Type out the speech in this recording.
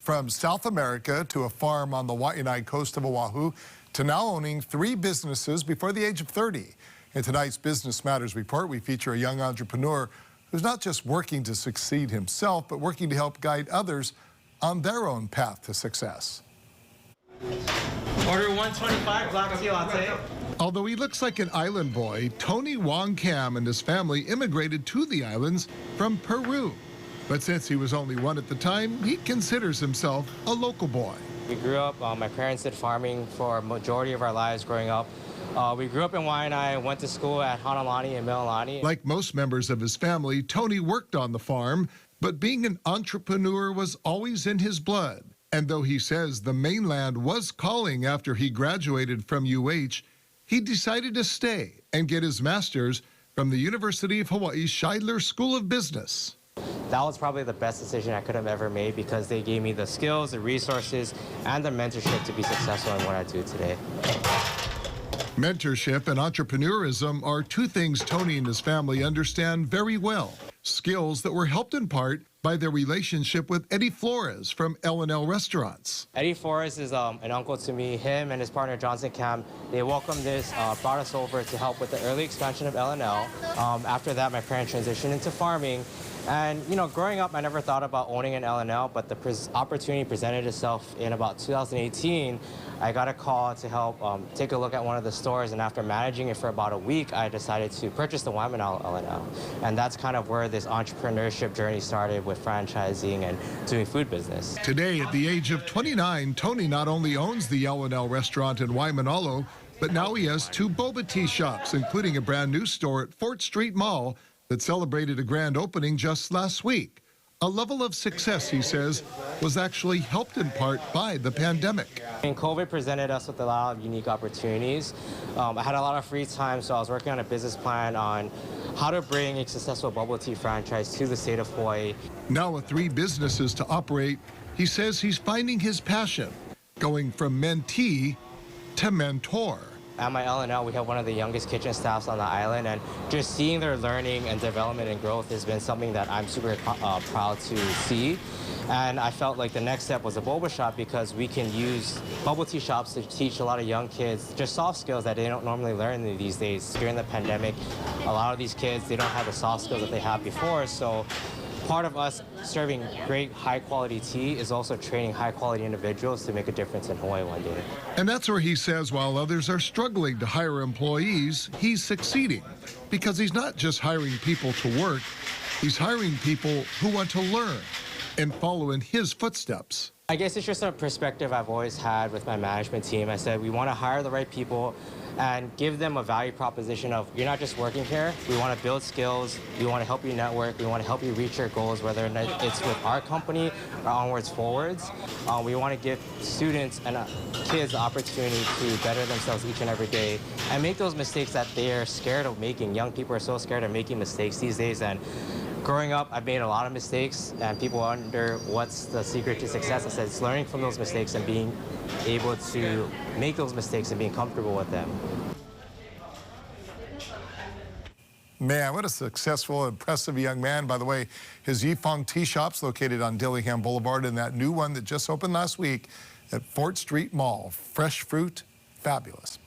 From South America to a farm on the Waianae coast of Oahu to now owning 3 businesses before the age of 30. In tonight's Business Matters report, we feature a young entrepreneur who's not just working to succeed himself, but working to help guide others on their own path to success. Order 125 black tea latte. Although he looks like an island boy, Tony Wong Cam and his family immigrated to the islands from Peru. But since he was only 1 at the time, he considers himself a local boy. We grew up, my parents did farming for a majority of our lives growing up. We grew up in Waianae, went to school at Hanalani and Mililani. Like most members of his family, Tony worked on the farm, but being an entrepreneur was always in his blood. And though he says the mainland was calling after he graduated from UH, he decided to stay and get his master's from the University of Hawaii Scheidler School of Business. That was probably the best decision I could have ever made because they gave me the skills, the resources, and the mentorship to be successful in what I do today. Mentorship and entrepreneurism are 2 things Tony and his family understand very well. Skills that were helped in part by their relationship with Eddie Flores from L&L Restaurants. Eddie Flores is an uncle to me. Him and his partner Johnson Cam, they welcomed us, brought us over to help with the early expansion of L&L. After that, my parents transitioned into farming. And, you know, growing up, I never thought about owning an L&L, but the opportunity presented itself in about 2018. I got a call to help take a look at one of the stores, and after managing it for about a week, I decided to purchase the Waimanalo L&L. And that's kind of where this entrepreneurship journey started with franchising and doing food business. Today, at the age of 29, Tony not only owns the L&L restaurant in Waimanalo, but now he has 2 boba tea shops, including a brand new store at Fort Street Mall that celebrated a grand opening just last week. A level of success, he says, was actually helped in part by the pandemic. And COVID presented us with a lot of unique opportunities. I had a lot of free time, so I was working on a business plan on how to bring a successful bubble tea franchise to the state of Hawaii. Now with 3 businesses to operate, he says he's finding his passion, going from mentee to mentor. At my L&L, we have one of the youngest kitchen staffs on the island, and just seeing their learning and development and growth has been something that I'm super proud to see. And I felt like the next step was a boba shop because we can use bubble tea shops to teach a lot of young kids just soft skills that they don't normally learn these days. During the pandemic, a lot of these kids, they don't have the soft skills that they had before. So part of us serving great high-quality tea is also training high-quality individuals to make a difference in Hawaii one day. And that's where he says while others are struggling to hire employees, he's succeeding because he's not just hiring people to work, he's hiring people who want to learn and follow in his footsteps. I guess it's just a perspective I've always had with my management team. I said we want to hire the right people and give them a value proposition of you're not just working here, we want to build skills, we want to help you network, we want to help you reach your goals, whether it's with our company or onwards forwards. We want to give students and kids the opportunity to better themselves each and every day and make those mistakes that they're scared of making. Young people are so scared of making mistakes these days, and growing up, I've made a lot of mistakes, and people wonder what's the secret to success. I said it's learning from those mistakes and being able to make those mistakes and being comfortable with them. Man, what a successful, impressive young man. By the way, his Yifeng Tea Shop's located on Dillingham Boulevard, and that new one that just opened last week at Fort Street Mall. Fresh fruit, fabulous.